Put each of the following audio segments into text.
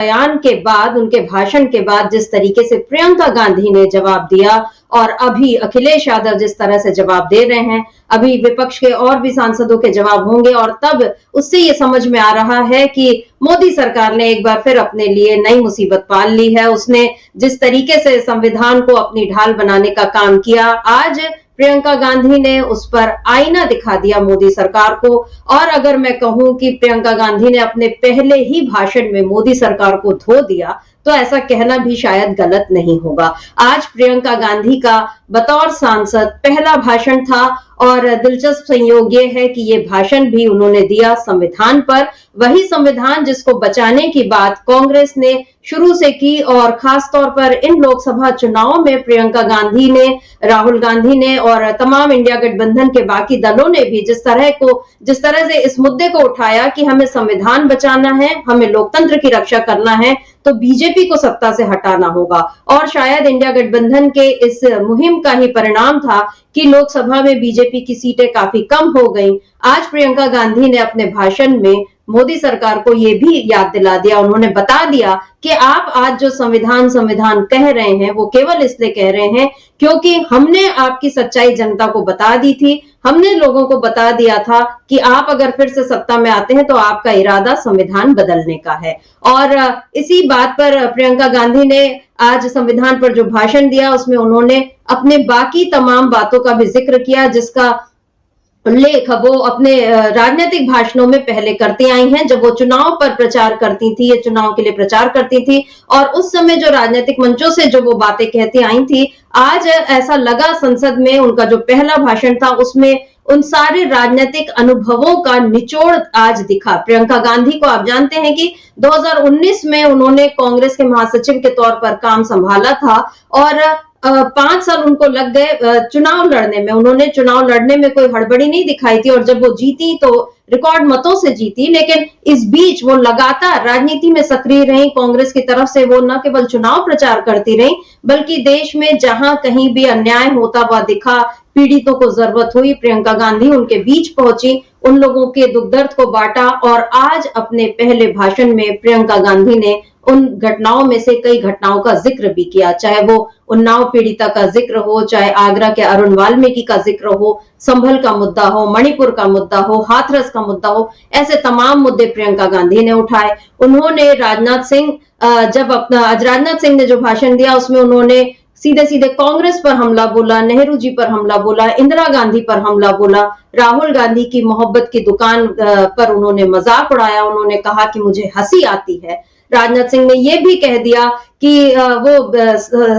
बयान के बाद, उनके भाषण के बाद जिस तरीके से प्रियंका गांधी ने जवाब दिया और अभी अखिलेश यादव जिस तरह से जवाब दे रहे हैं, अभी विपक्ष के और भी सांसदों के जवाब होंगे और तब उससे ये समझ में आ रहा है कि मोदी सरकार ने एक बार फिर अपने लिए नई मुसीबत पाल ली है। उसने जिस तरीके से संविधान को अपनी ढाल बनाने का काम किया, आज प्रियंका गांधी ने उस पर आईना दिखा दिया मोदी सरकार को। और अगर मैं कहूं कि प्रियंका गांधी ने अपने पहले ही भाषण में मोदी सरकार को धो दिया, तो ऐसा कहना भी शायद गलत नहीं होगा। आज प्रियंका गांधी का बतौर सांसद पहला भाषण था और दिलचस्प संयोग ये है कि ये भाषण भी उन्होंने दिया संविधान पर, वही संविधान जिसको बचाने की बात कांग्रेस ने शुरू से की और खास तौर पर इन लोकसभा चुनावों में प्रियंका गांधी ने, राहुल गांधी ने और तमाम इंडिया गठबंधन के बाकी दलों ने भी जिस तरह से इस मुद्दे को उठाया कि हमें संविधान बचाना है, हमें लोकतंत्र की रक्षा करना है, तो बीजेपी को सत्ता से हटाना होगा। और शायद इंडिया गठबंधन के इस मुहिम का ही परिणाम था कि लोकसभा में बीजेपी की सीटें काफी कम हो गईं। आज प्रियंका गांधी ने अपने भाषण में मोदी सरकार को यह भी याद दिला दिया, उन्होंने बता दिया कि आप आज जो संविधान कह रहे हैं वो केवल इसलिए कह रहे हैं क्योंकि हमने आपकी सच्चाई जनता को बता दी थी, हमने लोगों को बता दिया था कि आप अगर फिर से सत्ता में आते हैं तो आपका इरादा संविधान बदलने का है। और इसी बात पर प्रियंका गांधी ने आज संविधान पर जो भाषण दिया उसमें उन्होंने अपने बाकी तमाम बातों का भी जिक्र किया जिसका उल्लेख वो अपने राजनीतिक भाषणों में पहले करती आई हैं। जब वो चुनाव पर प्रचार करती थी, ये चुनाव के लिए प्रचार करती थी और उस समय जो राजनीतिक मंचों से जो वो बातें कहती आई थी, आज ऐसा लगा संसद में उनका जो पहला भाषण था उसमें उन सारे राजनीतिक अनुभवों का निचोड़ आज दिखा। प्रियंका गांधी को आप जानते हैं कि 2019 में उन्होंने कांग्रेस के महासचिव के तौर पर काम संभाला था और 5 साल उनको लग गए चुनाव लड़ने में। उन्होंने चुनाव लड़ने में कोई हड़बड़ी नहीं दिखाई थी और जब वो जीती तो रिकॉर्ड मतों से जीती, लेकिन इस बीच वो लगातार राजनीति में सक्रिय रही। कांग्रेस की तरफ से वो न केवल चुनाव प्रचार करती रही बल्कि देश में जहां कहीं भी अन्याय होता हुआ दिखा, पीड़ितों को जरूरत हुई, प्रियंका गांधी उनके बीच पहुंची, उन लोगों के दुख दर्द को बांटा। और आज अपने पहले भाषण में प्रियंका गांधी ने उन घटनाओं में से कई घटनाओं का जिक्र भी किया, चाहे वो उन्नाव पीड़िता का जिक्र हो, चाहे आगरा के अरुण वाल्मीकि का जिक्र हो, संभल का मुद्दा हो, मणिपुर का मुद्दा हो, हाथरस का मुद्दा हो, ऐसे तमाम मुद्दे प्रियंका गांधी ने उठाए। उन्होंने राजनाथ सिंह आज राजनाथ सिंह ने जो भाषण दिया उसमें उन्होंने सीधे सीधे कांग्रेस पर हमला बोला, नेहरू जी पर हमला बोला, इंदिरा गांधी पर हमला बोला, राहुल गांधी की मोहब्बत की दुकान पर उन्होंने मजाक उड़ाया। उन्होंने कहा कि मुझे हंसी आती है। राजनाथ सिंह ने यह भी कह दिया कि वो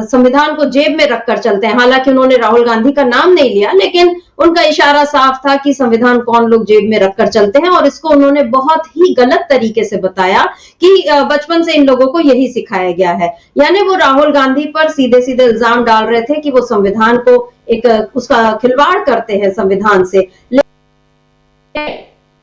संविधान को जेब में रखकर चलते हैं। हालांकि उन्होंने राहुल गांधी का नाम नहीं लिया, लेकिन उनका इशारा साफ था कि संविधान कौन लोग जेब में रखकर चलते हैं। और इसको उन्होंने बहुत ही गलत तरीके से बताया कि बचपन से इन लोगों को यही सिखाया गया है। यानी वो राहुल गांधी पर सीधे सीधे इल्जाम डाल रहे थे कि वो संविधान को उसका खिलवाड़ करते हैं संविधान से।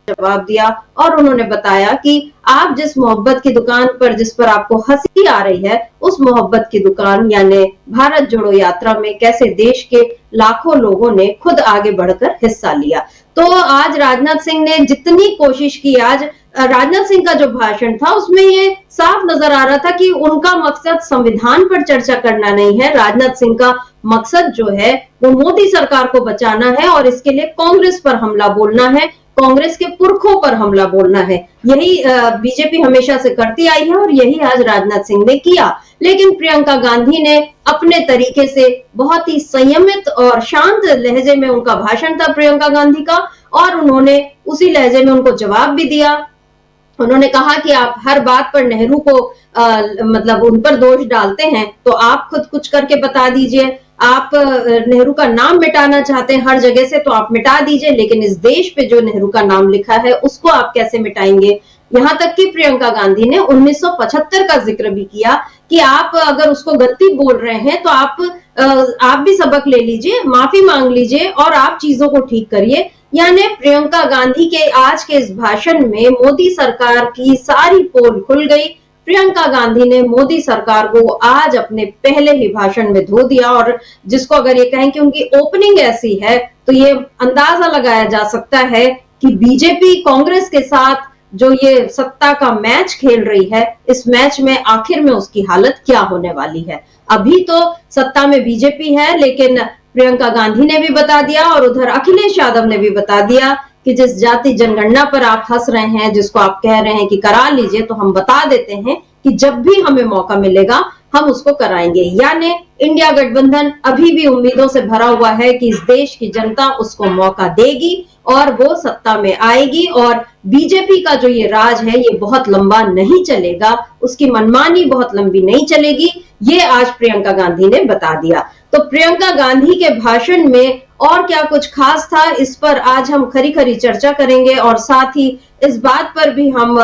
जवाब दिया और उन्होंने बताया कि आप जिस मोहब्बत की दुकान पर जिस पर आपको हंसी आ रही है, उस मोहब्बत की दुकान यानी भारत जोड़ो यात्रा में कैसे देश के लाखों लोगों ने खुद आगे बढ़कर हिस्सा लिया। तो आज राजनाथ सिंह ने जितनी कोशिश की, आज राजनाथ सिंह का जो भाषण था उसमें ये साफ नजर आ रहा था कि उनका मकसद संविधान पर चर्चा करना नहीं है। राजनाथ सिंह का मकसद जो है वो मोदी सरकार को बचाना है और इसके लिए कांग्रेस पर हमला बोलना है, कांग्रेस के पुरखों पर हमला बोलना है। यही बीजेपी हमेशा से करती आई है और यही आज राजनाथ सिंह ने किया। लेकिन प्रियंका गांधी ने अपने तरीके से बहुत ही संयमित और शांत लहजे में, उनका भाषण था प्रियंका गांधी का, और उन्होंने उसी लहजे में उनको जवाब भी दिया। उन्होंने कहा कि आप हर बात पर नेहरू को मतलब उन पर दोष डालते हैं, तो आप खुद कुछ करके बता दीजिए। आप नेहरू का नाम मिटाना चाहते हैं हर जगह से, तो आप मिटा दीजिए, लेकिन इस देश पे जो नेहरू का नाम लिखा है उसको आप कैसे मिटाएंगे। यहां तक कि प्रियंका गांधी ने 1975 का जिक्र भी किया कि आप अगर उसको गलती बोल रहे हैं तो आप भी सबक ले लीजिए, माफी मांग लीजिए और आप चीजों को ठीक करिए। यानी प्रियंका गांधी के आज के इस भाषण में मोदी सरकार की सारी पोल खुल गई। प्रियंका गांधी ने मोदी सरकार को आज अपने पहले ही भाषण में धो दिया और जिसको अगर ये कहें कि उनकी ओपनिंग ऐसी है तो ये अंदाजा लगाया जा सकता है कि बीजेपी कांग्रेस के साथ जो ये सत्ता का मैच खेल रही है, इस मैच में आखिर में उसकी हालत क्या होने वाली है। अभी तो सत्ता में बीजेपी है, लेकिन प्रियंका गांधी ने भी बता दिया और उधर अखिलेश यादव ने भी बता दिया कि जिस जाति जनगणना पर आप हंस रहे हैं, जिसको आप कह रहे हैं कि करा लीजिए, तो हम बता देते हैं कि जब भी हमें मौका मिलेगा हम उसको कराएंगे। यानी इंडिया गठबंधन अभी भी उम्मीदों से भरा हुआ है कि इस देश की जनता उसको मौका देगी और वो सत्ता में आएगी, और बीजेपी का जो ये राज है ये बहुत लंबा नहीं चलेगा, उसकी मनमानी बहुत लंबी नहीं चलेगी। ये आज प्रियंका गांधी ने बता दिया। तो प्रियंका गांधी के भाषण में और क्या कुछ खास था, इस पर आज हम खरी खरी चर्चा करेंगे और साथ ही इस बात पर भी हम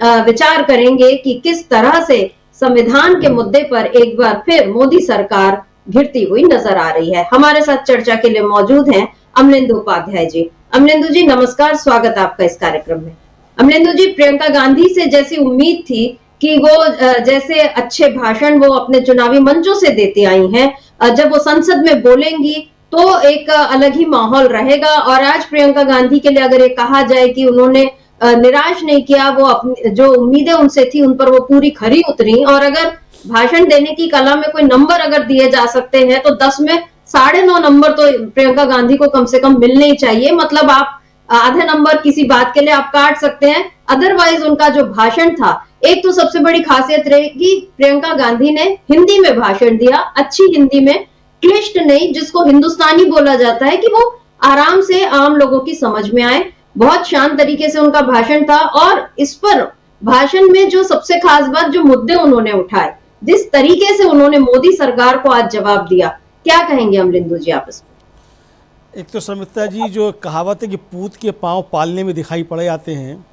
विचार करेंगे कि किस तरह से संविधान के मुद्दे पर एक बार फिर मोदी सरकार घिरती हुई नजर आ रही है। हमारे साथ चर्चा के लिए मौजूद हैं अमलेंदु उपाध्याय जी। अमलेंदु जी नमस्कार, स्वागत आपका इस कार्यक्रम में। अमलेंदु जी, प्रियंका गांधी से जैसी उम्मीद थी कि वो जैसे अच्छे भाषण वो अपने चुनावी मंचों से देती आई हैं, जब वो संसद में बोलेंगी तो एक अलग ही माहौल रहेगा। और आज प्रियंका गांधी के लिए अगर ये कहा जाए कि उन्होंने निराश नहीं किया, वो अपनी जो उम्मीदें उनसे थी उन पर वो पूरी खरी उतरी, और अगर भाषण देने की कला में कोई नंबर अगर दिए जा सकते हैं तो 10 में 9.5 नंबर तो प्रियंका गांधी को कम से कम मिलने ही चाहिए। मतलब आप आधे नंबर किसी बात के लिए आप काट सकते हैं, अदरवाइज उनका जो भाषण था, एक तो सबसे बड़ी खासियत रही कि प्रियंका गांधी ने हिंदी में भाषण दिया, अच्छी हिंदी में, क्लिष्ट नहीं, जिसको हिंदुस्तानी बोला जाता है, कि वो आराम से आम लोगों की समझ में आए। बहुत शांत तरीके से उनका भाषण था, और इस पर भाषण में जो सबसे खास बात, जो मुद्दे उन्होंने उठाए, जिस तरीके से उन्होंने मोदी सरकार को आज जवाब दिया, क्या कहेंगे अमलिंदु जी आप इस पर? एक तो समिता जी, जो कहावत है कि पूत के पांव पालने में दिखाई पड़ जाते हैं,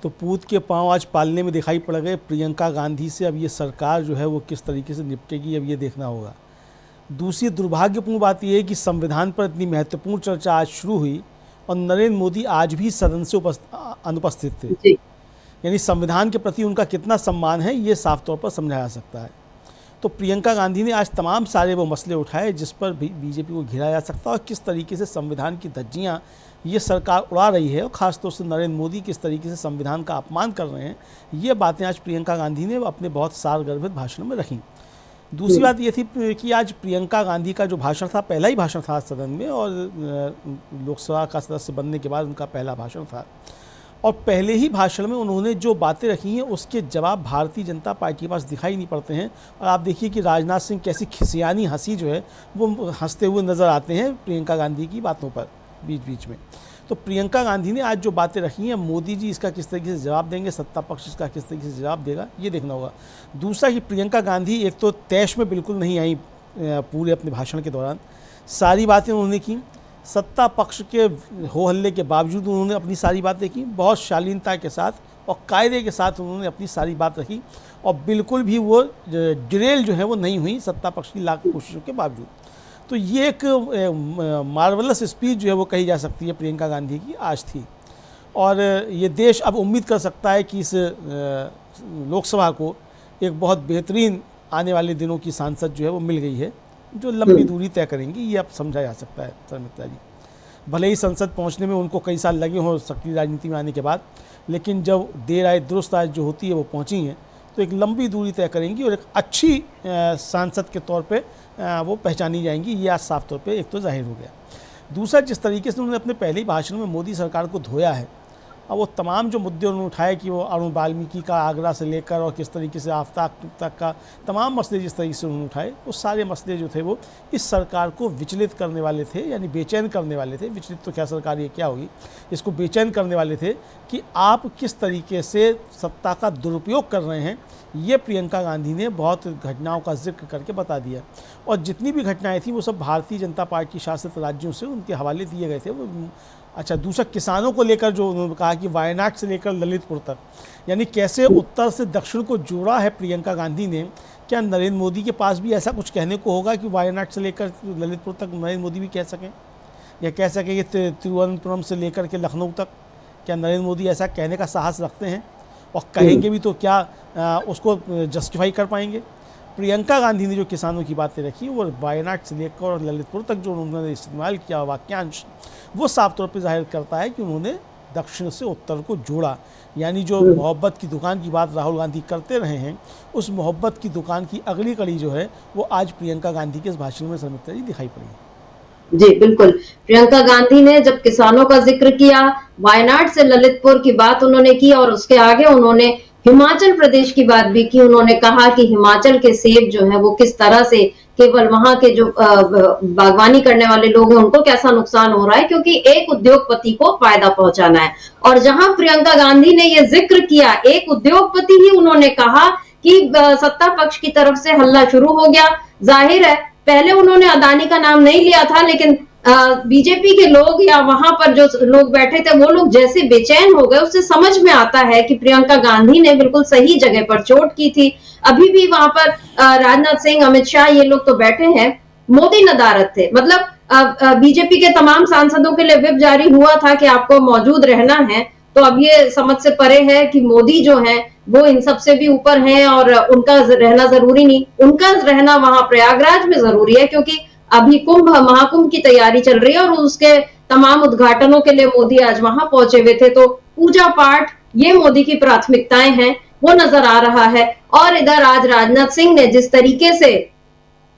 तो पूत के पांव आज पालने में दिखाई पड़ गए प्रियंका गांधी से। अब ये सरकार जो है वो किस तरीके से निपटेगी, अब ये देखना होगा। दूसरी दुर्भाग्यपूर्ण बात यह है कि संविधान पर इतनी महत्वपूर्ण चर्चा आज शुरू हुई और नरेंद्र मोदी आज भी सदन से अनुपस्थित थे। यानी संविधान के प्रति उनका कितना सम्मान है ये साफ तौर पर समझा जा सकता है। तो प्रियंका गांधी ने आज तमाम सारे वो मसले उठाए जिस पर बीजेपी को घिरा जा सकता है, और किस तरीके से संविधान की धज्जियाँ ये सरकार उड़ा रही है, और ख़ासतौर से नरेंद्र मोदी किस तरीके से संविधान का अपमान कर रहे हैं, ये बातें आज प्रियंका गांधी ने अपने बहुत सारगर्भित भाषण में रखी। दूसरी बात ये थी कि आज प्रियंका गांधी का जो भाषण था, पहला ही भाषण था सदन में, और लोकसभा का सदस्य बनने के बाद उनका पहला भाषण था, और पहले ही भाषण में उन्होंने जो बातें रखी हैं उसके जवाब भारतीय जनता पार्टी के पास दिखाई नहीं पड़ते हैं। और आप देखिए कि राजनाथ सिंह कैसी खिसियानी हंसी जो है वो हंसते हुए नज़र आते हैं प्रियंका गांधी की बातों पर बीच बीच में। तो प्रियंका गांधी ने आज जो बातें रखी हैं, मोदी जी इसका किस तरीके से जवाब देंगे, सत्ता पक्ष इसका किस तरीके से जवाब देगा, ये देखना होगा। दूसरा कि प्रियंका गांधी एक तो तैश में बिल्कुल नहीं आई पूरे अपने भाषण के दौरान, सारी बातें उन्होंने की, सत्ता पक्ष के हो हल्ले के बावजूद उन्होंने अपनी सारी बातें की, बहुत शालीनता के साथ और कायदे के साथ उन्होंने अपनी सारी बात रखी, और बिल्कुल भी वो डिरेल जो है वो नहीं हुई सत्ता पक्ष की लाख कोशिशों के बावजूद। तो ये एक मार्वलस स्पीच जो है वो कही जा सकती है प्रियंका गांधी की आज थी। और ये देश अब उम्मीद कर सकता है कि इस लोकसभा को एक बहुत बेहतरीन आने वाले दिनों की सांसद जो है वो मिल गई है, जो लंबी दूरी तय करेंगी, ये अब समझा जा सकता है शर्मिष्ठा जी। भले ही संसद पहुंचने में उनको कई साल लगे हों सक्रिय राजनीति में आने के बाद, लेकिन जब देर आए दुरुस्त आए जो होती है वो पहुंची हैं, तो एक लंबी दूरी तय करेंगी और एक अच्छी सांसद के तौर पे वो पहचानी जाएंगी, ये आज साफ तौर पे एक तो जाहिर हो गया। दूसरा, जिस तरीके से उन्होंने अपने पहले ही भाषण में मोदी सरकार को धोया है, और वो तमाम जो मुद्दे उन्होंने उठाए कि वो अरुण वाल्मीकि का आगरा से लेकर और किस तरीके से आफ्ताब तक का तमाम मसले जिस तरीके से उन्होंने उठाए, वो सारे मसले जो थे वो इस सरकार को विचलित करने वाले थे, यानी बेचैन करने वाले थे। विचलित तो क्या सरकार ये क्या होगी, इसको बेचैन करने वाले थे कि आप किस तरीके से सत्ता का दुरुपयोग कर रहे हैं। ये प्रियंका गांधी ने बहुत घटनाओं का जिक्र करके बता दिया, और जितनी भी घटनाएं थी वो सब भारतीय जनता पार्टी शासित राज्यों से उनके हवाले दिए गए थे। वो अच्छा, दूसरा किसानों को लेकर जो उन्होंने कहा कि वायनाड से लेकर ललितपुर तक, यानी कैसे उत्तर से दक्षिण को जोड़ा है प्रियंका गांधी ने। क्या नरेंद्र मोदी के पास भी ऐसा कुछ कहने को होगा कि वायनाड से लेकर ललितपुर तक नरेंद्र मोदी भी कह सकें, या कह सकें कि तिरुवनंतपुरम से लेकर के लखनऊ तक? क्या नरेंद्र मोदी ऐसा कहने का साहस रखते हैं? और कहेंगे भी तो क्या उसको जस्टिफाई कर पाएंगे? प्रियंका गांधी ने जो किसानों की बातें रखी, वो वायनाड से लेकर और ललितपुर तक जो उन्होंने इस्तेमाल किया वाक्यांश, वो साफ तौर पे जाहिर करता है कि उन्होंने दक्षिण से उत्तर को जोड़ा, यानी जो मोहब्बत की दुकान की बात राहुल गांधी करते रहे हैं, उस मोहब्बत की दुकान की अगली कड़ी जो है वो आज प्रियंका गांधी के इस भाषण में समिता जी दिखाई पड़ी। जी बिल्कुल, प्रियंका गांधी ने जब किसानों का जिक्र किया, वायनाड से ललितपुर की बात उन्होंने की और उसके आगे उन्होंने हिमाचल प्रदेश की बात भी की। उन्होंने कहा कि हिमाचल के सेब जो है वो किस तरह से केवल वहां के जो बागवानी करने वाले लोग हैं उनको कैसा नुकसान हो रहा है, क्योंकि एक उद्योगपति को फायदा पहुंचाना है। और जहां प्रियंका गांधी ने ये जिक्र किया, एक उद्योगपति ही उन्होंने कहा कि सत्ता पक्ष की तरफ से हल्ला शुरू हो गया। जाहिर है पहले उन्होंने अदानी का नाम नहीं लिया था, लेकिन बीजेपी के लोग या वहां पर जो लोग बैठे थे वो लोग जैसे बेचैन हो गए, उससे समझ में आता है कि प्रियंका गांधी ने बिल्कुल सही जगह पर चोट की थी। अभी भी वहां पर राजनाथ सिंह, अमित शाह ये लोग तो बैठे हैं, मोदी नदारत थे। मतलब बीजेपी के तमाम सांसदों के लिए व्हिप जारी हुआ था कि आपको मौजूद रहना है। तो अब ये समझ से परे है कि मोदी जो है वो इन सब से भी ऊपर हैं और उनका रहना जरूरी नहीं, उनका रहना वहां प्रयागराज में जरूरी है, क्योंकि अभी कुंभ महाकुंभ की तैयारी चल रही है और उसके तमाम उद्घाटनों के लिए मोदी आज वहां पहुंचे हुए थे। तो पूजा पाठ ये मोदी की प्राथमिकताएं हैं, वो नजर आ रहा है। और इधर आज राजनाथ सिंह ने जिस तरीके से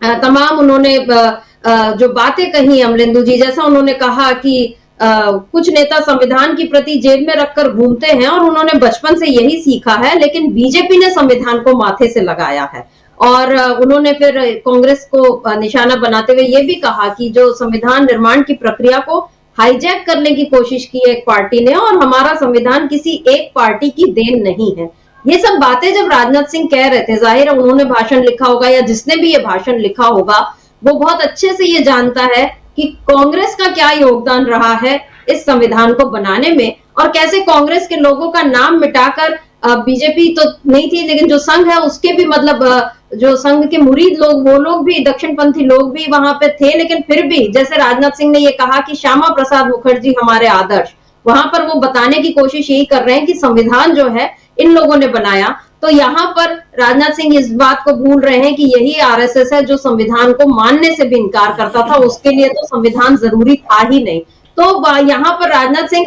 तमाम उन्होंने जो बातें कही, अमलेंदु जी, जैसा उन्होंने कहा कि कुछ नेता संविधान की प्रति जेब में रखकर घूमते हैं और उन्होंने बचपन से यही सीखा है, लेकिन बीजेपी ने संविधान को माथे से लगाया है। और उन्होंने फिर कांग्रेस को निशाना बनाते हुए ये भी कहा कि जो संविधान निर्माण की प्रक्रिया को हाईजैक करने की कोशिश की एक पार्टी ने, और हमारा संविधान किसी एक पार्टी की देन नहीं है। ये सब बातें जब राजनाथ सिंह कह रहे थे, जाहिर है उन्होंने भाषण लिखा होगा या जिसने भी ये भाषण लिखा होगा वो बहुत अच्छे से ये जानता है कि कांग्रेस का क्या योगदान रहा है इस संविधान को बनाने में, और कैसे कांग्रेस के लोगों का नाम मिटाकर बीजेपी तो नहीं थी, लेकिन जो संघ है उसके भी मतलब जो संघ के मुरीद लोग, वो लोग भी, दक्षिणपंथी लोग भी वहां पे थे। लेकिन फिर भी जैसे राजनाथ सिंह ने ये कहा कि श्यामा प्रसाद मुखर्जी हमारे आदर्श, वहां पर वो बताने की कोशिश यही कर रहे हैं कि संविधान जो है इन लोगों ने बनाया। तो यहाँ पर राजनाथ सिंह इस बात को भूल रहे हैं कि यही आरएसएस है जो संविधान को मानने से भी इनकार करता था, उसके लिए तो संविधान जरूरी था ही नहीं। तो यहाँ पर राजनाथ सिंह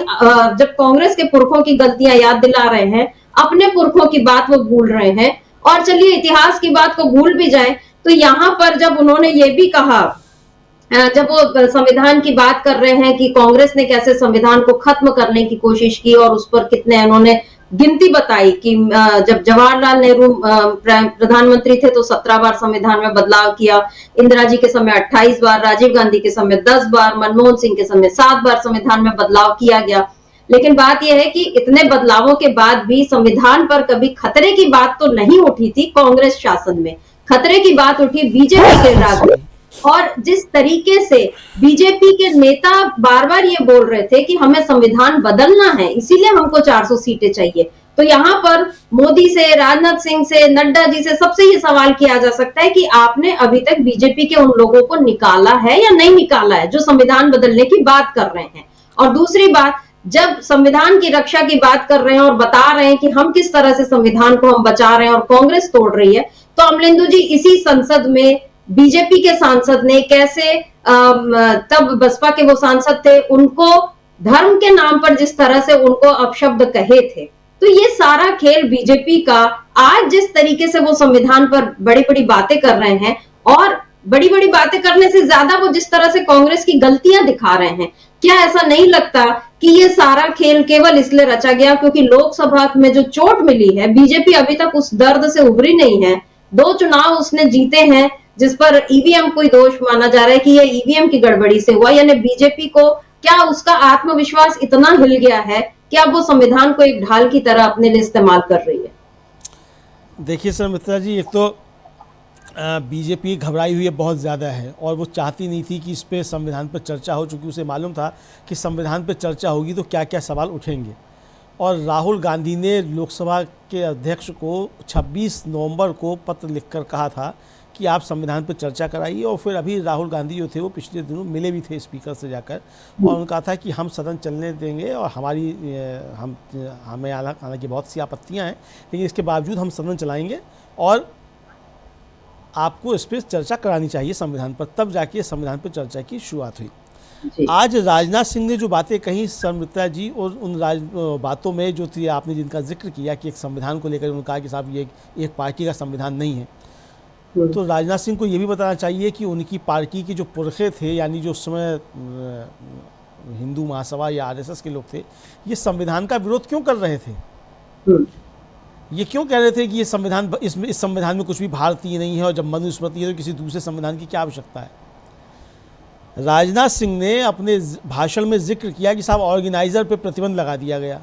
जब कांग्रेस के पुरखों की गलतियां याद दिला रहे हैं, अपने पुरखों की बात वो भूल रहे हैं। और चलिए इतिहास की बात को भूल भी जाए तो यहाँ पर जब उन्होंने ये भी कहा, जब वो संविधान की बात कर रहे हैं कि कांग्रेस ने कैसे संविधान को खत्म करने की कोशिश की और उस पर कितने उन्होंने गिनती बताई कि जब जवाहरलाल नेहरू प्रधानमंत्री थे तो 17 बार संविधान में बदलाव किया, इंदिरा जी के समय 28 बार, राजीव गांधी के समय 10 बार, मनमोहन सिंह के समय 7 बार संविधान में बदलाव किया गया। लेकिन बात यह है कि इतने बदलावों के बाद भी संविधान पर कभी खतरे की बात तो नहीं उठी थी कांग्रेस शासन में, खतरे की बात उठी बीजेपी के राज में। और जिस तरीके से बीजेपी के नेता बार बार ये बोल रहे थे कि हमें संविधान बदलना है, इसीलिए हमको 400 सीटें चाहिए, तो यहाँ पर मोदी से, राजनाथ सिंह से, नड्डा जी से, सबसे ये सवाल किया जा सकता है कि आपने अभी तक बीजेपी के उन लोगों को निकाला है या नहीं निकाला है जो संविधान बदलने की बात कर रहे हैं। और दूसरी बात, जब संविधान की रक्षा की बात कर रहे हैं और बता रहे हैं कि हम किस तरह से संविधान को हम बचा रहे हैं और कांग्रेस तोड़ रही है, तो अमलेंदु जी इसी संसद में बीजेपी के सांसद ने कैसे तब बसपा के वो सांसद थे, उनको धर्म के नाम पर जिस तरह से उनको अपशब्द कहे थे। तो ये सारा खेल बीजेपी का, आज जिस तरीके से वो संविधान पर बड़ी बड़ी बातें कर रहे हैं, और बड़ी बड़ी बातें करने से ज्यादा वो जिस तरह से कांग्रेस की गलतियां दिखा रहे हैं, क्या ऐसा नहीं लगता कि ये सारा खेल केवल इसलिए रचा गया क्योंकि लोकसभा में जो चोट मिली है, बीजेपी अभी तक उस दर्द से उभरी नहीं है। 2 चुनाव उसने जीते हैं जिस पर ईवीएम कोई दोष माना जा रहा है कि ये ईवीएम की गड़बड़ी से हुआ, यानी बीजेपी को क्या उसका आत्मविश्वास इतना हिल गया है कि अब वो संविधान को एक ढाल की तरह अपने लिए इस्तेमाल कर रही है। देखिए सर मित्रा जी, एक तो बीजेपी घबराई हुई है बहुत ज़्यादा है, और वो चाहती नहीं थी कि इस पे संविधान पर चर्चा हो, चूँकि उसे मालूम था कि संविधान पर चर्चा होगी तो क्या क्या सवाल उठेंगे। और राहुल गांधी ने लोकसभा के अध्यक्ष को 26 नवंबर को पत्र लिखकर कहा था कि आप संविधान पर चर्चा कराइए। और फिर अभी राहुल गांधी जो थे वो पिछले दिनों मिले भी थे स्पीकर से जाकर, और उन्होंने कहा था कि हम सदन चलने देंगे और हमें हालांकि बहुत सी आपत्तियां हैं, लेकिन इसके बावजूद हम सदन चलाएंगे और आपको इस पर चर्चा करानी चाहिए संविधान पर। तब जाके संविधान पर चर्चा की शुरुआत हुई। जी। आज राजनाथ सिंह ने जो बातें कही संमित्रा जी, और उन बातों में जो थी आपने जिनका जिक्र किया कि एक संविधान को लेकर उन्होंने कहा कि साहब ये एक पार्टी का संविधान नहीं है, तो राजनाथ सिंह को ये भी बताना चाहिए कि उनकी पार्टी के जो पुरखे थे, यानी जो उस समय हिंदू महासभा या आरएसएस के लोग थे, ये संविधान का विरोध क्यों कर रहे थे। ये क्यों कह रहे थे कि ये संविधान, इस संविधान में कुछ भी भारतीय नहीं है, और जब मनुस्मृति है तो किसी दूसरे संविधान की क्या आवश्यकता है। राजनाथ सिंह ने अपने भाषण में जिक्र किया कि साहब ऑर्गेनाइज़र पे प्रतिबंध लगा दिया गया।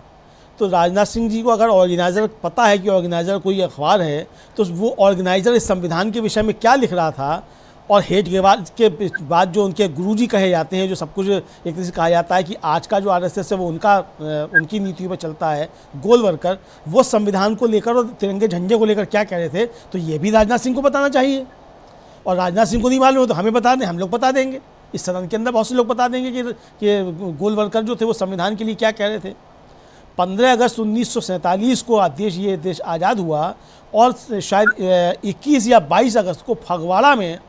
तो राजनाथ सिंह जी को अगर ऑर्गेनाइज़र पता है कि ऑर्गेनाइज़र कोई अखबार है, तो वो ऑर्गेनाइज़र इस संविधान के विषय में क्या लिख रहा था, और हेड के बाद जो उनके गुरुजी कहे जाते हैं, जो सब कुछ एक तरह से कहा जाता है कि आज का जो आरएसएस है वो उनकी नीतियों पर चलता है, गोल वर्कर, वो संविधान को लेकर और तिरंगे झंडे को लेकर क्या कह रहे थे, तो ये भी राजनाथ सिंह को बताना चाहिए। और राजनाथ सिंह को नहीं मालूम हो तो हमें बता दें, हम लोग बता देंगे, इस सदन के अंदर बहुत से लोग बता देंगे कि गोल वर्कर जो थे वो संविधान के लिए क्या कह रहे थे। 15 अगस्त 1947 को ये देश आज़ाद हुआ, और शायद 21 या 22 अगस्त को फगवाड़ा में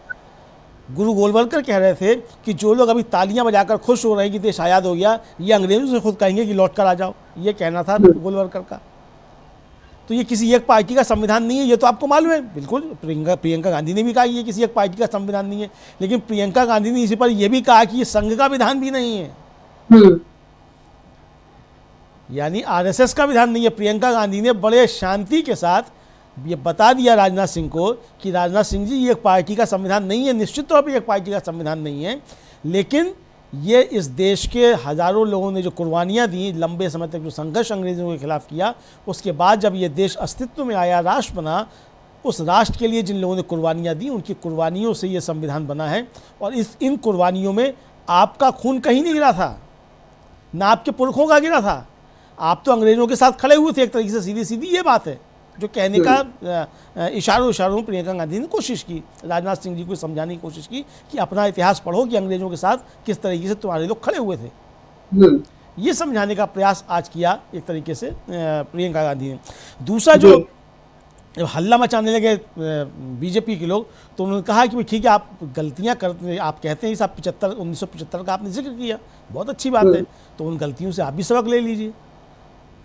गुरु गोलवलकर कह रहे थे कि जो लोग अभी तालियां बजाकर खुश हो रहे हैं कि देश आज़ाद हो गया, ये अंग्रेज़ों से खुद कहेंगे कि लौट कर आ जाओ। ये कहना था गोलवलकर का। तो ये किसी एक पार्टी का संविधान नहीं है, ये तो आपको मालूम है। बिल्कुल, प्रियंका गांधी ने भी कहा ये किसी एक पार्टी का संविधान नहीं है, लेकिन प्रियंका गांधी ने इसी पर यह भी कहा कि ये संघ का विधान भी नहीं है, यानी आरएसएस का विधान नहीं है। प्रियंका गांधी ने बड़े शांति के साथ ये बता दिया राजनाथ सिंह को कि राजनाथ सिंह जी, ये एक पार्टी का संविधान नहीं है, निश्चित तौर पर एक पार्टी का संविधान नहीं है, लेकिन ये इस देश के हज़ारों लोगों ने जो कुर्बानियाँ दी, लंबे समय तक जो संघर्ष अंग्रेज़ों के खिलाफ किया, उसके बाद जब ये देश अस्तित्व में आया, राष्ट्र बना, उस राष्ट्र के लिए जिन लोगों ने कुर्बानियाँ दी, उनकी कुर्बानियों से ये संविधान बना है। और इन कुर्बानियों में आपका खून कहीं नहीं गिरा था, ना आपके पुरखों का गिरा था। आप तो अंग्रेज़ों के साथ खड़े हुए थे, एक तरीके से सीधी सीधी ये बात है जो कहने का इशारों में प्रियंका गांधी ने कोशिश की, राजनाथ सिंह जी को समझाने की कोशिश की कि अपना इतिहास पढ़ो कि अंग्रेज़ों के साथ किस तरीके से तुम्हारे लोग खड़े हुए थे। ये समझाने का प्रयास आज किया एक तरीके से प्रियंका गांधी ने। दूसरा, जो हल्ला मचाने लगे बीजेपी के लोग, तो उन्होंने कहा कि ठीक है, आप गलतियां करते, आप कहते हैं साहब 1975 का आपने जिक्र किया, बहुत अच्छी बात है, तो उन गलतियों से आप भी सबक ले लीजिए,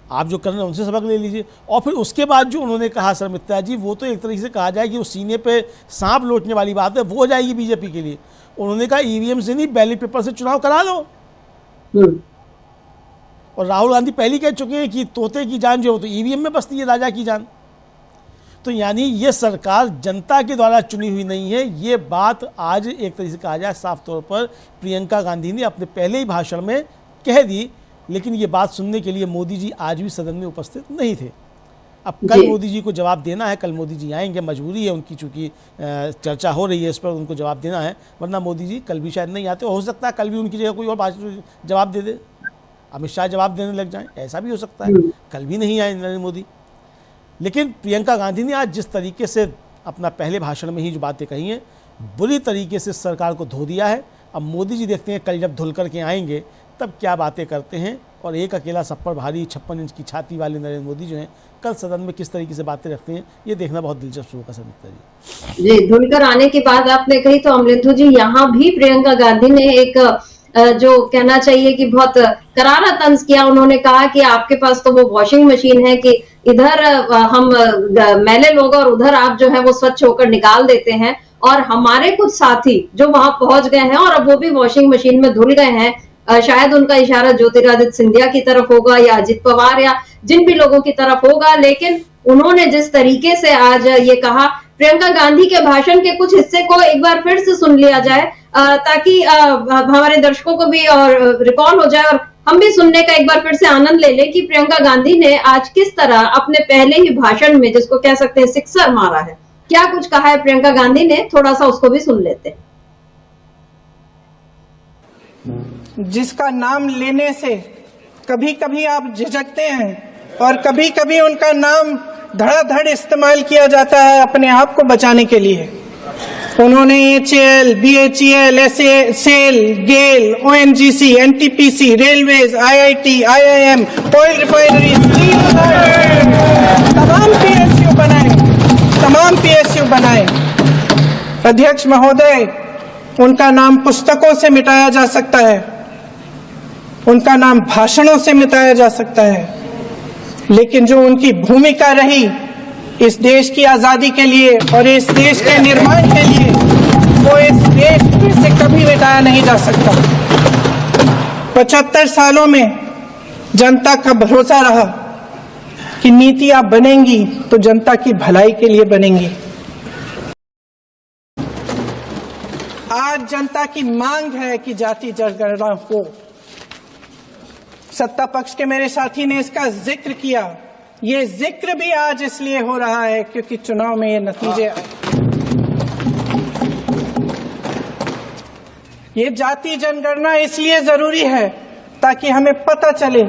आप जो कर रहे हैं उनसे सबक ले लीजिए। और फिर उसके बाद जो उन्होंने कहा शर्मिष्ठा जी, वो तो एक तरीके से कहा जाए कि वो सीने पे सांप लौटने वाली बात है, वो हो जाएगी बीजेपी के लिए। उन्होंने कहा ईवीएम से नहीं, बैलेट पेपर से चुनाव करा लो। और राहुल गांधी पहले कह चुके हैं कि तोते की जान जो हो तो ईवीएम में बसती है, राजा की जान। तो यानी ये सरकार जनता के द्वारा चुनी हुई नहीं है, ये बात आज एक तरीके से कहा जाए साफ तौर पर प्रियंका गांधी ने अपने पहले ही भाषण में कह दी। लेकिन ये बात सुनने के लिए मोदी जी आज भी सदन में उपस्थित नहीं थे। अब कल मोदी जी को जवाब देना है, कल मोदी जी आएंगे, मजबूरी है उनकी, चूंकि चर्चा हो रही है इस पर, उनको जवाब देना है, वरना मोदी जी कल भी शायद नहीं आते। हो सकता है कल भी उनकी जगह कोई और जवाब दे दे, अमित शाह जवाब देने लग जाएं, ऐसा भी हो सकता है, कल भी नहीं आए नरेंद्र मोदी। लेकिन प्रियंका गांधी ने आज जिस तरीके से अपना पहले भाषण में ही जो बातें कही हैं, बुरी तरीके से सरकार को धो दिया है। अब मोदी जी देखते हैं कल जब धुल करके आएंगे तब क्या बातें करते हैं, और एक अकेला सब पर भारी 56 इंच की छाती वाले नरेंद्र मोदी जो हैं, कल सदन में किस तरीके से बातें रखते हैं, ये देखना बहुत दिलचस्प होगा। सर जी, धुलकर आने की बात आपने कही, तो अमलेंदु जी, यहाँ भी प्रियंका गांधी ने एक जो कहना चाहिए कि बहुत करारा तंज किया। उन्होंने कहा कि आपके पास तो वो वॉशिंग मशीन है कि इधर हम मैले लोग और उधर आप जो है वो स्वच्छ होकर निकाल देते हैं, और हमारे कुछ साथी जो वहां पहुंच गए हैं और अब वो भी वॉशिंग मशीन में धुल गए हैं। शायद उनका इशारा ज्योतिरादित्य सिंधिया की तरफ होगा या अजित पवार या जिन भी लोगों की तरफ होगा, लेकिन उन्होंने जिस तरीके से आज ये कहा, प्रियंका गांधी के भाषण के कुछ हिस्से को एक बार फिर से सुन लिया जाए ताकि हमारे दर्शकों को भी और रिकॉल हो जाए और हम भी सुनने का एक बार फिर से आनंद ले लें कि प्रियंका गांधी ने आज किस तरह अपने पहले ही भाषण में, जिसको कह सकते हैं सिक्सर मारा है, क्या कुछ कहा है प्रियंका गांधी ने, थोड़ा सा उसको भी सुन लेते हैं। जिसका नाम लेने से कभी कभी आप झिझकते हैं और कभी कभी उनका नाम धड़ाधड़ इस्तेमाल किया जाता है अपने आप को बचाने के लिए। उन्होंने HAL, BHEL, SAL, GAIL, ONGC, NTPC, railways, IIT, IIM, oil refinery, तमाम PSU बनाए। अध्यक्ष महोदय, उनका नाम पुस्तकों से मिटाया जा सकता है, उनका नाम भाषणों से मिटाया जा सकता है, लेकिन जो उनकी भूमिका रही इस देश की आजादी के लिए और इस देश के निर्माण के लिए, वो इस देश से कभी मिटाया नहीं जा सकता। 75 सालों में जनता का भरोसा रहा कि नीतियां बनेंगी तो जनता की भलाई के लिए बनेंगी। आज जनता की मांग है कि जाति जनगणना हो। सत्ता पक्ष के मेरे साथी ने इसका जिक्र किया। ये जिक्र भी आज इसलिए हो रहा है क्योंकि चुनाव में ये नतीजे आए। ये जाति जनगणना इसलिए जरूरी है ताकि हमें पता चले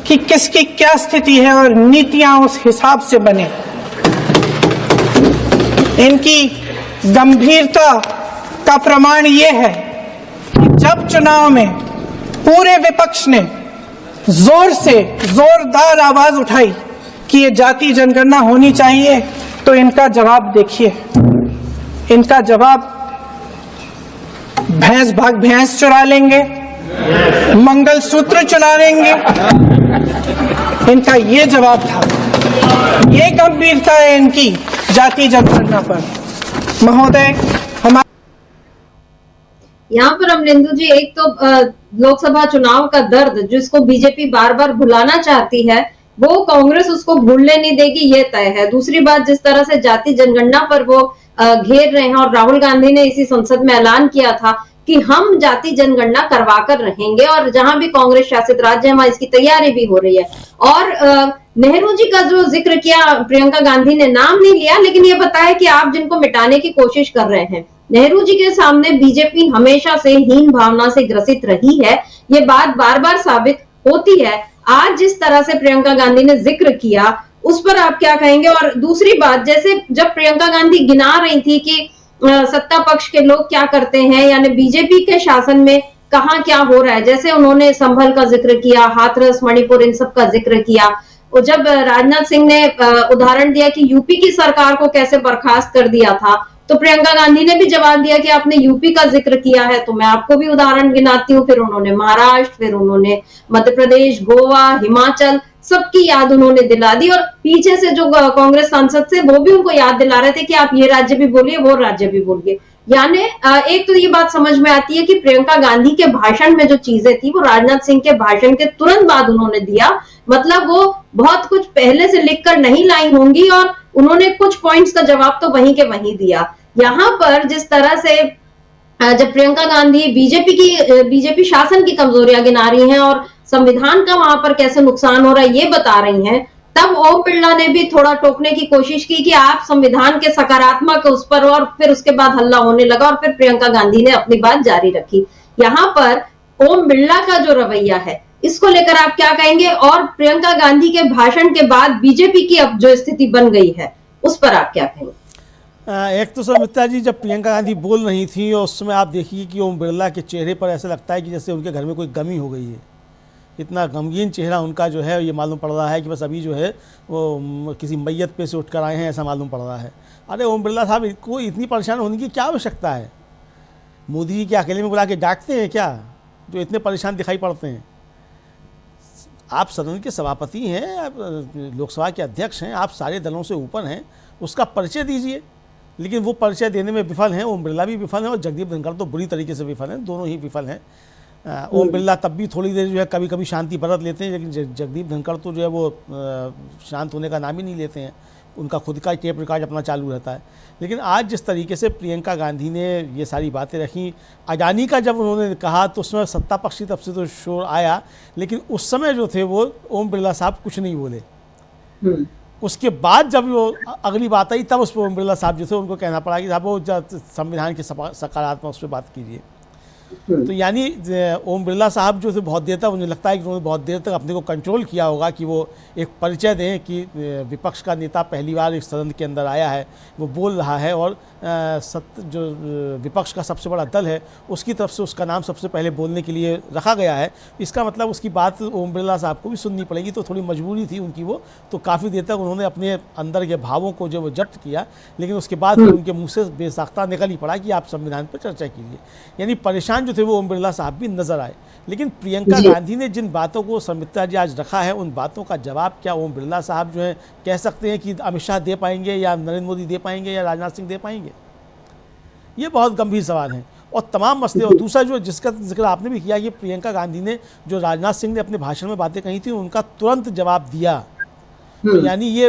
कि किसकी क्या स्थिति है और नीतियां उस हिसाब से बने। इनकी गंभीरता का प्रमाण ये है कि जब चुनाव में पूरे विपक्ष ने जोर से जोरदार आवाज उठाई कि ये जाति जनगणना होनी चाहिए, तो इनका जवाब देखिए। इनका जवाब भैंस भाग भैंस चुरा लेंगे, मंगलसूत्र चुरा लेंगे, इनका ये जवाब था। ये गंभीरता है इनकी जाति जनगणना पर। महोदय, यहाँ पर अमलेंदु जी, एक तो लोकसभा चुनाव का दर्द जिसको बीजेपी बार बार भुलाना चाहती है, वो कांग्रेस उसको भूलने नहीं देगी, ये तय है। दूसरी बात, जिस तरह से जाति जनगणना पर वो घेर रहे हैं, और राहुल गांधी ने इसी संसद में ऐलान किया था कि हम जाति जनगणना करवा कर रहेंगे, और जहां भी कांग्रेस शासित राज्य है वहां इसकी तैयारी भी हो रही है। और नेहरू जी का जो जिक्र किया, प्रियंका गांधी ने नाम नहीं लिया, लेकिन ये बताया कि आप जिनको मिटाने की कोशिश कर रहे हैं, नेहरू जी के सामने बीजेपी हमेशा से हीन भावना से ग्रसित रही है। ये बात बार बार साबित होती है। आज जिस तरह से प्रियंका गांधी ने जिक्र किया, उस पर आप क्या कहेंगे? और दूसरी बात, जैसे जब प्रियंका गांधी गिना रही थी कि सत्ता पक्ष के लोग क्या करते हैं, यानी बीजेपी के शासन में कहाँ क्या हो रहा है, जैसे उन्होंने संभल का जिक्र किया, हाथरस, मणिपुर, इन सब का जिक्र किया। और जब राजनाथ सिंह ने उदाहरण दिया कि यूपी की सरकार को कैसे बर्खास्त कर दिया था, तो प्रियंका गांधी ने भी जवाब दिया कि आपने यूपी का जिक्र किया है तो मैं आपको भी उदाहरण गिनाती हूँ। फिर उन्होंने महाराष्ट्र, फिर उन्होंने मध्य प्रदेश, गोवा, हिमाचल, सबकी याद उन्होंने दिला दी। और पीछे से जो कांग्रेस सांसद थे वो भी उनको याद दिला रहे थे कि आप ये राज्य भी बोलिए, वो राज्य भी बोलिए। यानी एक तो ये बात समझ में आती है कि प्रियंका गांधी के भाषण में जो चीजें थी वो राजनाथ सिंह के भाषण के तुरंत बाद उन्होंने दिया। मतलब वो बहुत कुछ पहले से लिखकर नहीं लाई होंगी, और उन्होंने कुछ पॉइंट्स का जवाब तो वहीं के वहीं दिया। यहाँ पर जिस तरह से जब प्रियंका गांधी बीजेपी शासन की कमजोरियां गिना रही हैं और संविधान का वहां पर कैसे नुकसान हो रहा है ये बता रही हैं, तब ओम बिरला ने भी थोड़ा टोकने की कोशिश की कि आप संविधान के सकारात्मक उस पर, और फिर उसके बाद हल्ला होने लगा, और फिर प्रियंका गांधी ने अपनी बात जारी रखी। यहाँ पर ओम बिरला का जो रवैया है, इसको लेकर आप क्या कहेंगे? और प्रियंका गांधी के भाषण के बाद बीजेपी की अब जो स्थिति बन गई है, उस पर आप क्या कहेंगे? एक तो सुमित्रा जी, जब प्रियंका गांधी बोल रही थी और उस समय आप देखिए कि ओम बिरला के चेहरे पर ऐसा लगता है कि जैसे उनके घर में कोई गमी हो गई है। इतना गमगीन चेहरा उनका जो है, ये मालूम पड़ रहा है कि बस अभी जो है वो किसी मैयत पे से उठकर आए हैं, ऐसा मालूम पड़ रहा है। अरे ओम बिरला साहब को इतनी परेशान होने की क्या आवश्यकता है? मोदी जी के अकेले में बुला के डांटते हैं क्या, जो इतने परेशान दिखाई पड़ते हैं? आप सदन के सभापति हैं, आप लोकसभा के अध्यक्ष हैं, आप सारे दलों से ऊपर हैं, उसका परिचय दीजिए। लेकिन वो परिचय देने में विफल हैं। ओम बिरला भी विफल हैं और जगदीप धनखड़ तो बुरी तरीके से विफल हैं, दोनों ही विफल हैं। ओम बिरला तब भी थोड़ी देर जो है कभी कभी शांति बरत लेते हैं, लेकिन जगदीप धनखड़ तो जो है वो शांत होने का नाम ही नहीं लेते हैं। उनका खुद का टेप रिकॉर्ड अपना चालू रहता है। लेकिन आज जिस तरीके से प्रियंका गांधी ने ये सारी बातें रखी, अडानी का जब उन्होंने कहा तो उसमें सत्ता पक्ष की तरफ से तो शोर आया, लेकिन उस समय जो थे वो ओम बिरला साहब कुछ नहीं बोले। उसके बाद जब वो अगली बात आई तब उस पर ओम बिरला साहब जो थे उनको कहना पड़ा कि साहब वो संविधान के सकारात्मक उस पर बात कीजिए। तो यानी ओम बिरला साहब जो थे बहुत देर तक, मुझे लगता है कि उन्होंने बहुत देर तक अपने को कंट्रोल किया होगा कि वो एक परिचय दें कि विपक्ष का नेता पहली बार इस सदन के अंदर आया है, वो बोल रहा है, और जो विपक्ष का सबसे बड़ा दल है उसकी तरफ से उसका नाम सबसे पहले बोलने के लिए रखा गया है। इसका मतलब उसकी बात ओम बिरला साहब को भी सुननी पड़ेगी। तो थोड़ी मजबूरी थी उनकी वो, तो काफ़ी देर तक उन्होंने अपने अंदर के भावों को जो वो जब्त किया, लेकिन उसके बाद फिर उनके मुँह से बेसाख्ता निकल ही पड़ा कि आप संविधान पर चर्चा कीजिए। यानी परेशान परेशान जो थे वो ओम बिरला साहब भी नजर आए। लेकिन प्रियंका जी। गांधी ने जिन बातों को सुमित्रा जी आज रखा है, उन बातों का जवाब क्या ओम बिरला साहब जो है कह सकते हैं कि अमित शाह दे पाएंगे, या नरेंद्र मोदी दे पाएंगे, या राजनाथ सिंह दे पाएंगे? ये बहुत गंभीर सवाल हैं और तमाम मसले। और दूसरा जो जिसका जिक्र आपने भी किया कि प्रियंका गांधी ने जो राजनाथ सिंह ने अपने भाषण में बातें कही थी उनका तुरंत जवाब दिया। तो यानी ये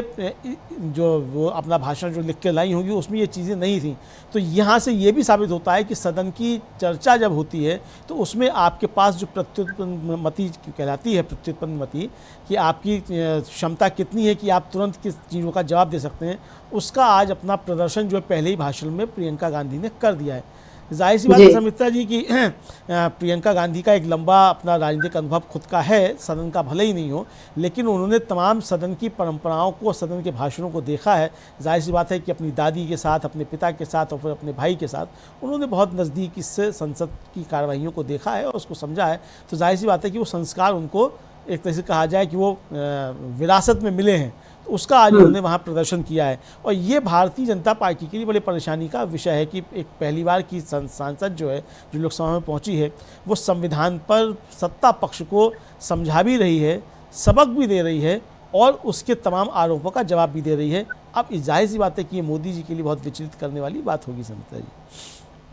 जो वो अपना भाषण जो लिख के लाई होंगी उसमें ये चीज़ें नहीं थी। तो यहाँ से ये भी साबित होता है कि सदन की चर्चा जब होती है तो उसमें आपके पास जो प्रत्युत्पन्नमति कहलाती है, प्रत्युत्पन्नमति, कि आपकी क्षमता कितनी है कि आप तुरंत किस चीज़ों का जवाब दे सकते हैं, उसका आज अपना प्रदर्शन जो है पहले ही भाषण में प्रियंका गांधी ने कर दिया है। जाहिर सी बात है सुमित्रा जी की प्रियंका गांधी का एक लंबा अपना राजनीतिक अनुभव खुद का है, सदन का भले ही नहीं हो, लेकिन उन्होंने तमाम सदन की परंपराओं को, सदन के भाषणों को देखा है। जाहिर सी बात है कि अपनी दादी के साथ, अपने पिता के साथ और फिर अपने भाई के साथ उन्होंने बहुत नज़दीकी से संसद की कार्रवाइयों को देखा है और उसको समझा है। तो जाहिर सी बात है कि वो संस्कार उनको एक तरह से कहा जाए कि वो विरासत में मिले हैं, तो उसका आज उन्होंने वहाँ प्रदर्शन किया है। और ये भारतीय जनता पार्टी के लिए बड़े परेशानी का विषय है कि एक पहली बार की सांसद जो है, जो लोकसभा में पहुँची है, वो संविधान पर सत्ता पक्ष को समझा भी रही है, सबक भी दे रही है और उसके तमाम आरोपों का जवाब भी दे रही है। अब जाहिर सी बात है कि ये मोदी जी के लिए बहुत विचलित करने वाली बात होगी समिता जी।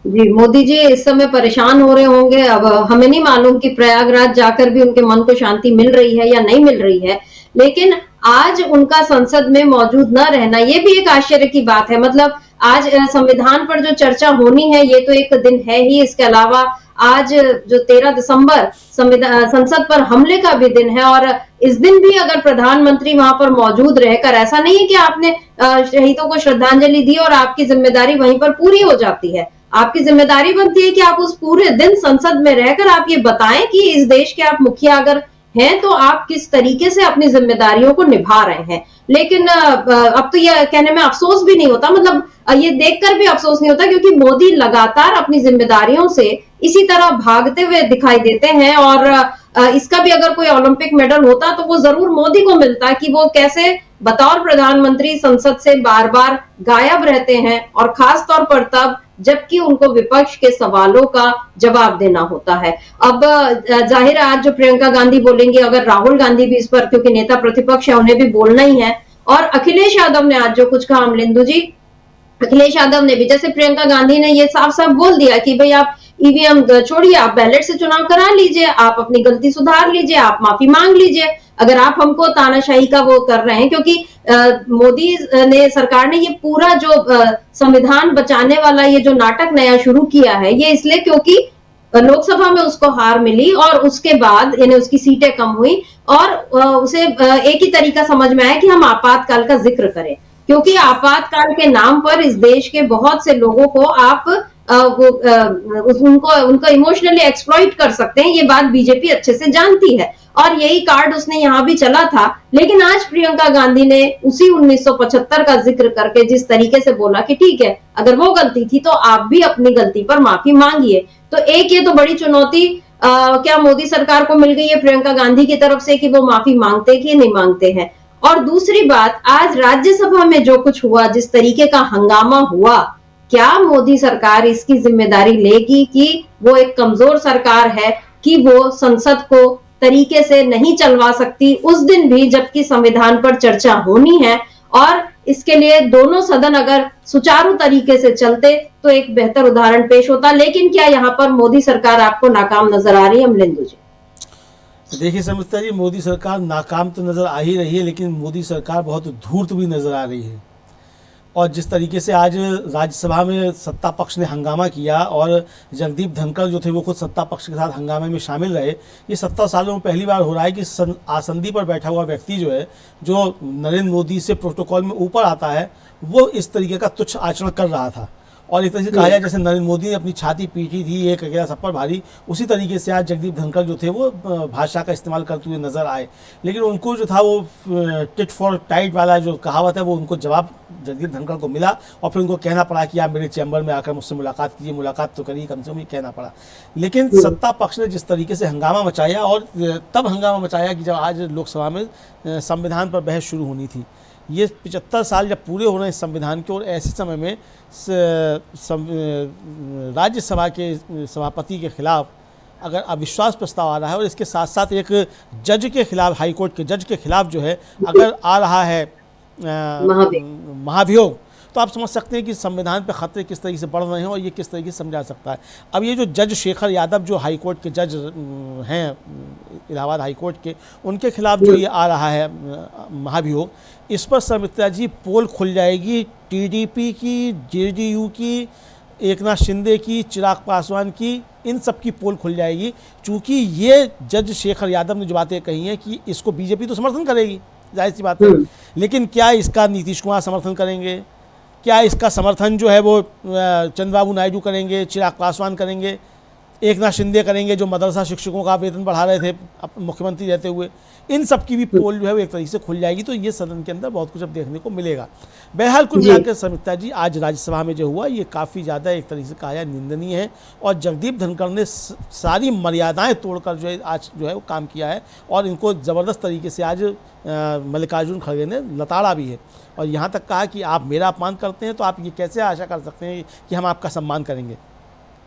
जी, मोदी जी इस समय परेशान हो रहे होंगे। अब हमें नहीं मालूम कि प्रयागराज जाकर भी उनके मन को शांति मिल रही है या नहीं मिल रही है, लेकिन आज उनका संसद में मौजूद न रहना ये भी एक आश्चर्य की बात है। मतलब आज संविधान पर जो चर्चा होनी है ये तो एक दिन है ही, इसके अलावा आज जो 13 दिसंबर संसद पर हमले का भी दिन है और इस दिन भी अगर प्रधानमंत्री वहां पर मौजूद रहकर, ऐसा नहीं है कि आपने शहीदों को श्रद्धांजलि दी और आपकी जिम्मेदारी वहीं पर पूरी हो जाती है। आपकी जिम्मेदारी बनती है कि आप उस पूरे दिन संसद में रहकर आप ये बताएं कि इस देश के आप मुखिया अगर हैं तो आप किस तरीके से अपनी जिम्मेदारियों को निभा रहे हैं। लेकिन अब तो ये कहने में अफसोस भी नहीं होता, मतलब ये देखकर भी अफसोस नहीं होता, क्योंकि मोदी लगातार अपनी जिम्मेदारियों से इसी तरह भागते हुए दिखाई देते हैं। और इसका भी अगर कोई ओलंपिक मेडल होता तो वो जरूर मोदी को मिलता, कि वो कैसे बतौर प्रधानमंत्री संसद से बार बार गायब रहते हैं और खास तौर पर तब जबकि उनको विपक्ष के सवालों का जवाब देना होता है। अब जाहिर है आज जो प्रियंका गांधी बोलेंगे, अगर राहुल गांधी भी इस पर, क्योंकि नेता प्रतिपक्ष है, उन्हें भी बोलना ही है। और अखिलेश यादव ने आज जो कुछ कहा, अमलेंदु जी, अखिलेश यादव ने भी, जैसे प्रियंका गांधी ने ये साफ साफ बोल दिया कि भाई आप ईवीएम छोड़िए, आप बैलेट से चुनाव करा लीजिए, आप अपनी गलती सुधार लीजिए, आप माफी मांग लीजिए, अगर आप हमको तानाशाही का वो कर रहे हैं। क्योंकि मोदी ने, सरकार ने ये पूरा जो संविधान बचाने वाला ये जो नाटक नया शुरू किया है, ये इसलिए क्योंकि लोकसभा में उसको हार मिली और उसके बाद यानी उसकी सीटें कम हुई और उसे एक ही तरीका समझ में आया कि हम आपातकाल का जिक्र करें, क्योंकि आपातकाल के नाम पर इस देश के बहुत से लोगों को आप उनको इमोशनली एक्सप्लॉइट कर सकते हैं। ये बात बीजेपी अच्छे से जानती है और यही कार्ड उसने यहां भी चला था। लेकिन आज प्रियंका गांधी ने उसी 1975 का जिक्र करके जिस तरीके से बोला कि ठीक है, अगर वो गलती थी तो आप भी अपनी गलती पर माफी मांगिए, तो एक ये तो बड़ी चुनौती क्या मोदी सरकार को मिल गई है प्रियंका गांधी की तरफ से कि वो माफी मांगते कि नहीं मांगते हैं। और दूसरी बात, आज राज्यसभा में जो कुछ हुआ, जिस तरीके का हंगामा हुआ, क्या मोदी सरकार इसकी जिम्मेदारी लेगी कि वो एक कमजोर सरकार है, कि वो संसद को तरीके से नहीं चलवा सकती उस दिन भी जबकि संविधान पर चर्चा होनी है। और इसके लिए दोनों सदन अगर सुचारू तरीके से चलते तो एक बेहतर उदाहरण पेश होता। लेकिन क्या यहाँ पर मोदी सरकार आपको नाकाम नजर आ रही है अमलेंदु जी? देखिए समिता जी, मोदी सरकार नाकाम तो नज़र आ ही रही है, लेकिन मोदी सरकार बहुत धूर्त भी नज़र आ रही है। और जिस तरीके से आज राज्यसभा में सत्ता पक्ष ने हंगामा किया और जगदीप धनखड़ जो थे वो खुद सत्ता पक्ष के साथ हंगामे में शामिल रहे, ये 70 सालों में पहली बार हो रहा है कि आसंदी पर बैठा हुआ व्यक्ति जो है, जो नरेंद्र मोदी से प्रोटोकॉल में ऊपर आता है, वो इस तरीके का तुच्छ आचरण कर रहा था। और एक तरह से कहा जाए जैसे नरेंद्र मोदी ने अपनी छाती पीटी थी, एक अकेला सब पर भारी, उसी तरीके से आज जगदीप धनखड़ जो थे वो भाषा का इस्तेमाल करते हुए नजर आए। लेकिन उनको जो था वो टिट फॉर टाइट वाला जो कहावत है वो उनको जवाब जगदीप धनखड़ को मिला और फिर उनको कहना पड़ा कि आप मेरे चैम्बर में आकर मुझसे मुलाकात कीजिए। मुलाकात तो करिए, कम से कम ये कहना पड़ा। लेकिन सत्ता पक्ष ने जिस तरीके से हंगामा मचाया, और तब हंगामा मचाया कि जब आज लोकसभा में संविधान पर बहस शुरू होनी थी, ये 75 साल जब पूरे हो रहे हैं इस संविधान के, और ऐसे समय में राज्यसभा के सभापति के खिलाफ अगर अविश्वास प्रस्ताव आ रहा है और इसके साथ साथ एक जज के खिलाफ, हाई कोर्ट के जज के खिलाफ जो है अगर आ रहा है महाभियोग, तो आप समझ सकते हैं कि संविधान पे खतरे किस तरीके से बढ़ रहे हैं और ये किस तरीके से समझा सकता है। अब ये जो जज शेखर यादव जो हाई कोर्ट के जज हैं, इलाहाबाद हाई कोर्ट के, उनके खिलाफ जो ये आ रहा है महाभियोग, इस पर सुमित्रा जी पोल खुल जाएगी टीडीपी की, जेडीयू की, एकनाथ शिंदे की, चिराग पासवान की, इन सब की पोल खुल जाएगी। चूँकि ये जज शेखर यादव ने जो बातें कही हैं कि इसको बीजेपी तो समर्थन करेगी, जाहिर सी बात है, लेकिन क्या इसका नीतीश कुमार समर्थन करेंगे, क्या इसका समर्थन जो है वो चंद्रबाबू नायडू करेंगे, चिराग पासवान करेंगे, एकनाथ शिंदे करेंगे जो मदरसा शिक्षकों का वेतन बढ़ा रहे थे मुख्यमंत्री रहते हुए, इन सब की भी पोल जो है वो एक तरीके से खुल जाएगी। तो ये सदन के अंदर बहुत कुछ अब देखने को मिलेगा। बहरहाल कुल मिलाकर सुमित्रा जी आज राज्यसभा में जो हुआ ये काफ़ी ज़्यादा एक तरीके से कहा जाए निंदनीय है, और जगदीप धनखड़ ने सारी मर्यादाएं तोड़कर जो है आज जो है वो काम किया है, और इनको ज़बरदस्त तरीके से आज मल्लिकार्जुन खड़गे ने लताड़ा भी है, और यहाँ तक कहा कि आप मेरा अपमान करते हैं तो आप ये कैसे आशा कर सकते हैं कि हम आपका सम्मान करेंगे।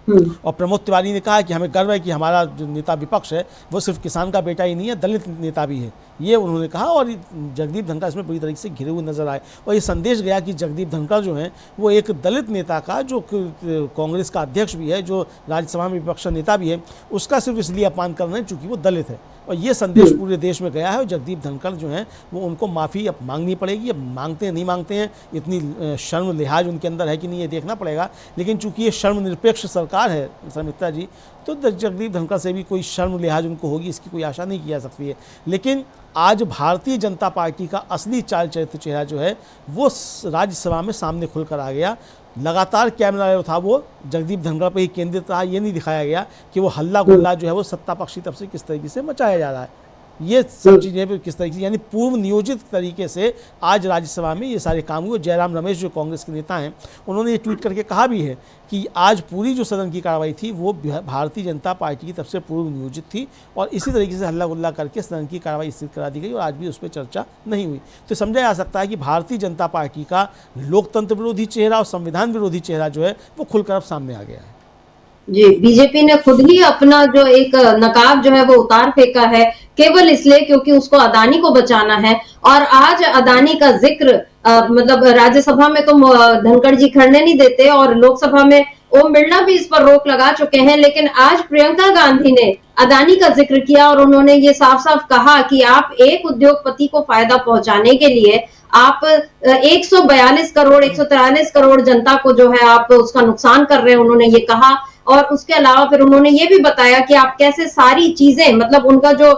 और प्रमोद तिवारी ने कहा कि हमें गर्व है कि हमारा जो नेता विपक्ष है वो सिर्फ किसान का बेटा ही नहीं है, दलित नेता भी है, ये उन्होंने कहा। और जगदीप धनखड़ इसमें पूरी तरीके से घिरे हुए नजर आए, और ये संदेश गया कि जगदीप धनखड़ जो हैं वो एक दलित नेता का, जो कांग्रेस का अध्यक्ष भी है, जो राज्यसभा में विपक्ष नेता भी है, उसका सिर्फ इसलिए अपमान कर रहे हैं चूँकि वो दलित है। और ये संदेश पूरे देश में गया है, और जगदीप धनखड़ जो हैं वो उनको माफ़ी अब मांगनी पड़ेगी। अब मांगते हैं नहीं मांगते हैं, इतनी शर्म लिहाज उनके अंदर है कि नहीं ये देखना पड़ेगा, लेकिन चूंकि ये शर्म निरपेक्ष सरकार है सुमित्रा जी, तो जगदीप धनखड़ से भी कोई शर्म लिहाज उनको होगी इसकी कोई आशा नहीं की जा सकती है। लेकिन आज भारतीय जनता पार्टी का असली चाल चरित्र चेहरा जो है वो राज्यसभा में सामने खुलकर आ गया। लगातार कैमरा जो था वो जगदीप धनखड़ पर ही केंद्रित रहा, ये नहीं दिखाया गया कि वो हल्ला गुल्ला जो है वो सत्ता पक्ष की तरफ से किस तरीके से मचाया जा रहा है। ये सब चीज़ें किस तरीके से, यानी पूर्व नियोजित तरीके से आज राज्यसभा में ये सारे काम हुए। जयराम रमेश जो कांग्रेस के नेता हैं, उन्होंने ये ट्वीट करके कहा भी है कि आज पूरी जो सदन की कार्रवाई थी वो भारतीय जनता पार्टी की तरफ से पूर्व नियोजित थी, और इसी तरीके से हल्ला गुल्ला करके सदन की कार्रवाई स्थित करा दी गई, और आज भी उस पर चर्चा नहीं हुई। तो समझा जा सकता है कि भारतीय जनता पार्टी का लोकतंत्र विरोधी चेहरा और संविधान विरोधी चेहरा जो है वो खुलकर अब सामने आ गया है। जी, बीजेपी ने खुद ही अपना जो एक नकाब जो है वो उतार फेंका है, केवल इसलिए क्योंकि उसको अदानी को बचाना है। और आज अदानी का जिक्र मतलब राज्यसभा में तो धनखड़ जी खड़ने नहीं देते, और लोकसभा में ओम बिरला भी इस पर रोक लगा चुके हैं, लेकिन आज प्रियंका गांधी ने अदानी का जिक्र किया, और उन्होंने ये साफ साफ कहा कि आप एक उद्योगपति को फायदा पहुंचाने के लिए आप 142 करोड़ 143 करोड़ जनता को जो है आप उसका नुकसान कर रहे हैं, उन्होंने ये कहा। और उसके अलावा फिर उन्होंने ये भी बताया कि आप कैसे सारी चीजें, मतलब उनका जो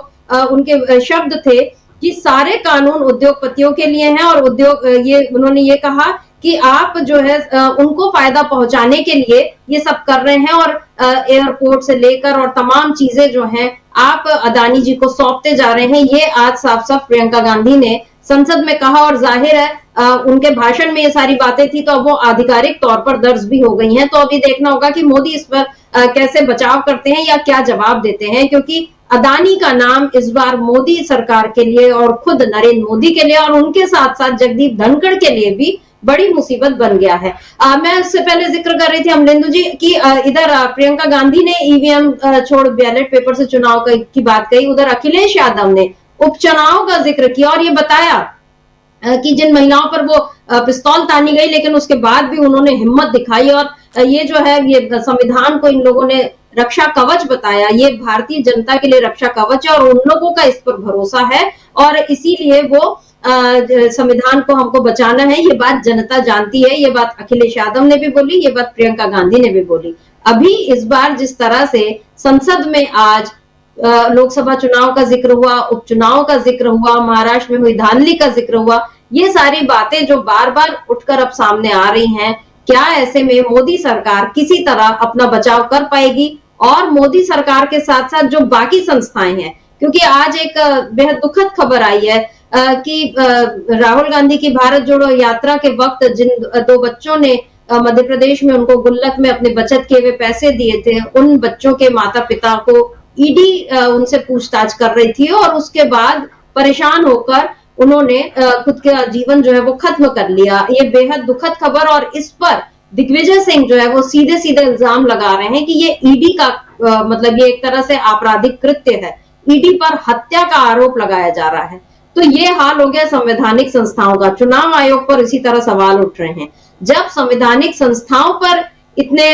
उनके शब्द थे कि सारे कानून उद्योगपतियों के लिए हैं, और उन्होंने ये कहा कि आप जो है उनको फायदा पहुंचाने के लिए ये सब कर रहे हैं, और एयरपोर्ट से लेकर और तमाम चीजें जो हैं आप अदानी जी को सौंपते जा रहे हैं। ये आज साफ साफ प्रियंका गांधी ने संसद में कहा, और जाहिर है उनके भाषण में ये सारी बातें थी तो अब वो आधिकारिक तौर पर दर्ज भी हो गई हैं। तो अभी देखना होगा कि मोदी इस पर कैसे बचाव करते हैं या क्या जवाब देते हैं, क्योंकि अदानी का नाम इस बार मोदी सरकार के लिए और खुद नरेंद्र मोदी के लिए और उनके साथ साथ जगदीप धनखड़ के लिए भी बड़ी मुसीबत बन गया है। मैं उससे पहले जिक्र कर रही थी अमलेंदु जी की इधर प्रियंका गांधी ने ईवीएम छोड़ बैलेट पेपर से चुनाव की बात कही, उधर अखिलेश यादव ने उपचुनाव का जिक्र किया और ये बताया कि जिन महिलाओं पर वो पिस्तौल तानी गई, लेकिन उसके बाद भी उन्होंने हिम्मत दिखाई, और ये जो है ये संविधान को इन लोगों ने रक्षा कवच बताया। ये भारतीय जनता के लिए रक्षा कवच है, और उन लोगों का इस पर भरोसा है, और इसीलिए वो संविधान को हमको बचाना है। ये बात जनता जानती है, ये बात अखिलेश यादव ने भी बोली, ये बात प्रियंका गांधी ने भी बोली। अभी इस बार जिस तरह से संसद में आज लोकसभा चुनाव का जिक्र हुआ, उपचुनाव का जिक्र हुआ, महाराष्ट्र में हुई धांधली का जिक्र हुआ, ये सारी बातें जो बार बार उठकर अब सामने आ रही हैं, क्या ऐसे में मोदी सरकार किसी तरह अपना बचाव कर पाएगी? और मोदी सरकार के साथ साथ जो बाकी संस्थाएं हैं, क्योंकि आज एक बेहद दुखद खबर आई है कि राहुल गांधी की भारत जोड़ो यात्रा के वक्त जिन 2 बच्चों ने मध्य प्रदेश में उनको गुल्लक में अपने बचत किए हुए पैसे दिए थे, उन बच्चों के माता पिता को ईडी उनसे पूछताछ कर रही थी, और उसके बाद परेशान होकर उन्होंने खुद का जीवन जो है वो खत्म कर लिया। ये बेहद दुखद खबर, और इस पर दिग्विजय सिंह जो है वो सीधे सीधे इल्जाम लगा रहे हैं कि ये ईडी का मतलब ये एक तरह से आपराधिक कृत्य है, ईडी पर हत्या का आरोप लगाया जा रहा है। तो ये हाल हो गया संवैधानिक संस्थाओं का। चुनाव आयोग पर इसी तरह सवाल उठ रहे हैं। जब संवैधानिक संस्थाओं पर इतने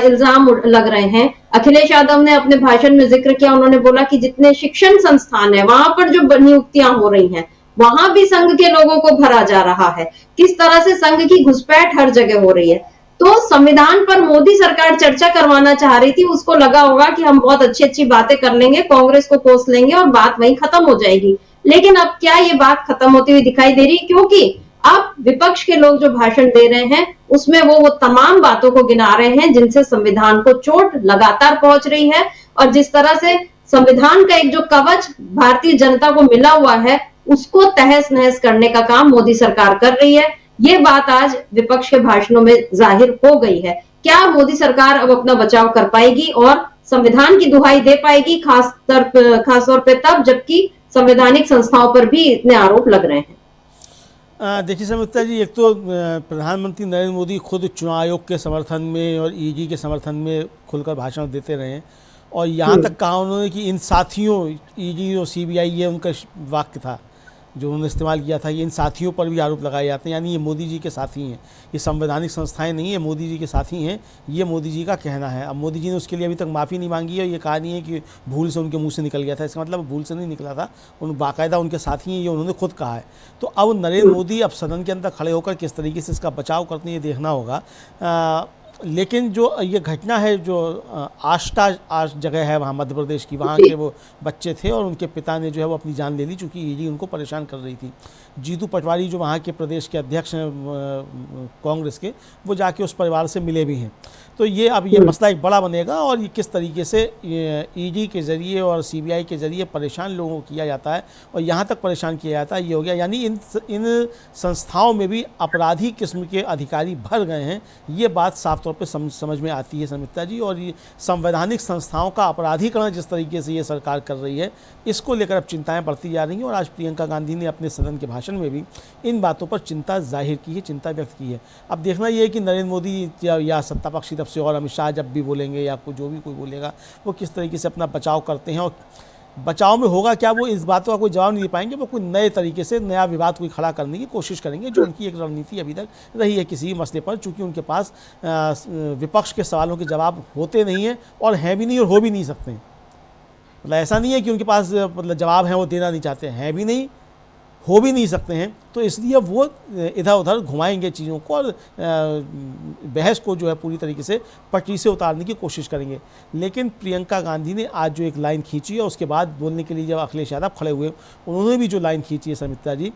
इल्जाम लग रहे हैं, अखिलेश यादव ने अपने भाषण में जिक्र किया, उन्होंने बोला कि जितने शिक्षण संस्थान है वहां पर जो नियुक्तियां हो रही हैं वहां भी संघ के लोगों को भरा जा रहा है। किस तरह से संघ की घुसपैठ हर जगह हो रही है। तो संविधान पर मोदी सरकार चर्चा करवाना चाह रही थी, उसको लगा होगा कि हम बहुत अच्छी अच्छी बातें कर लेंगे, कांग्रेस को कोस लेंगे और बात वहीं खत्म हो जाएगी। लेकिन अब क्या ये बात खत्म होती हुई दिखाई दे रही है? क्योंकि अब विपक्ष के लोग जो भाषण दे रहे हैं उसमें वो तमाम बातों को गिना रहे हैं जिनसे संविधान को चोट लगातार पहुंच रही है, और जिस तरह से संविधान का एक जो कवच भारतीय जनता को मिला हुआ है उसको तहस नहस करने का काम मोदी सरकार कर रही है। ये बात आज विपक्ष के भाषणों में जाहिर हो गई है। क्या मोदी सरकार अब अपना बचाव कर पाएगी और संविधान की दुहाई दे पाएगी, खास तौर पे तब जबकि संवैधानिक संस्थाओं पर भी इतने आरोप लग रहे हैं? देखिए समिता जी, एक तो प्रधानमंत्री नरेंद्र मोदी खुद चुनाव आयोग के समर्थन में और ईडी के समर्थन में खुलकर भाषण देते रहे हैं, और यहाँ तक कहा उन्होंने कि इन साथियों, ईडी और सीबीआई, ये उनका वाक्य था जो उन्होंने इस्तेमाल किया था, ये इन साथियों पर भी आरोप लगाए जाते हैं, यानी ये मोदी जी के साथी हैं, ये संवैधानिक संस्थाएं नहीं है, मोदी जी के साथी हैं, ये मोदी जी का कहना है। अब मोदी जी ने उसके लिए अभी तक माफ़ी नहीं मांगी है, ये कहा नहीं है कि भूल से उनके मुंह से निकल गया था, इसका मतलब भूल से नहीं निकला था, उन बाकायदा उनके साथी हैं, ये उन्होंने खुद कहा है। तो अब नरेंद्र मोदी अब सदन के अंदर खड़े होकर किस तरीके से इसका बचाव करते हैं ये देखना होगा। लेकिन जो ये घटना है, जो आज जगह है वहाँ मध्य प्रदेश की, वहाँ के वो बच्चे थे और उनके पिता ने जो है वो अपनी जान ले ली, चूँकि ईडी उनको परेशान कर रही थी। जीतू पटवारी जो वहाँ के प्रदेश के अध्यक्ष हैं कांग्रेस के, वो जाके उस परिवार से मिले भी हैं। तो ये अब ये मसला एक बड़ा बनेगा, और ये किस तरीके से ईडी के ज़रिए और सीबीआई के ज़रिए परेशान लोगों को किया जाता है, और यहाँ तक परेशान किया जाता है, ये हो गया। यानी इन संस्थाओं में भी अपराधी किस्म के अधिकारी भर गए हैं, ये बात साफ तौर पे समझ में आती है समिता जी। और ये संवैधानिक संस्थाओं का अपराधीकरण जिस तरीके से ये सरकार कर रही है, इसको लेकर अब चिंताएँ बढ़ती जा रही हैं। और आज प्रियंका गांधी ने अपने सदन के भाषण में भी इन बातों पर चिंता जाहिर की है, चिंता व्यक्त की है। अब देखना ये है कि नरेंद्र मोदी या सत्ता पक्षी तरफ से और अमित शाह जब भी बोलेंगे या जो भी कोई बोलेगा, वो किस तरीके से अपना बचाव करते हैं, और बचाव में होगा क्या, वो इस बातों का कोई जवाब नहीं दे पाएंगे। वो कोई नए तरीके से नया विवाद कोई खड़ा करने की कोशिश करेंगे, जो उनकी एक रणनीति अभी तक रही है किसी भी मसले पर, चूँकि उनके पास विपक्ष के सवालों के जवाब होते नहीं हैं, और हैं भी नहीं और हो भी नहीं सकते हैं। मतलब ऐसा नहीं है कि उनके पास मतलब जवाब हैं वो देना नहीं चाहते, हैं भी नहीं, हो भी नहीं सकते हैं। तो इसलिए वो इधर उधर घुमाएंगे चीज़ों को, और बहस को जो है पूरी तरीके से पटरी से उतारने की कोशिश करेंगे। लेकिन प्रियंका गांधी ने आज जो एक लाइन खींची है, उसके बाद बोलने के लिए जब अखिलेश यादव खड़े हुए, उन्होंने भी जो लाइन खींची है समिता जी,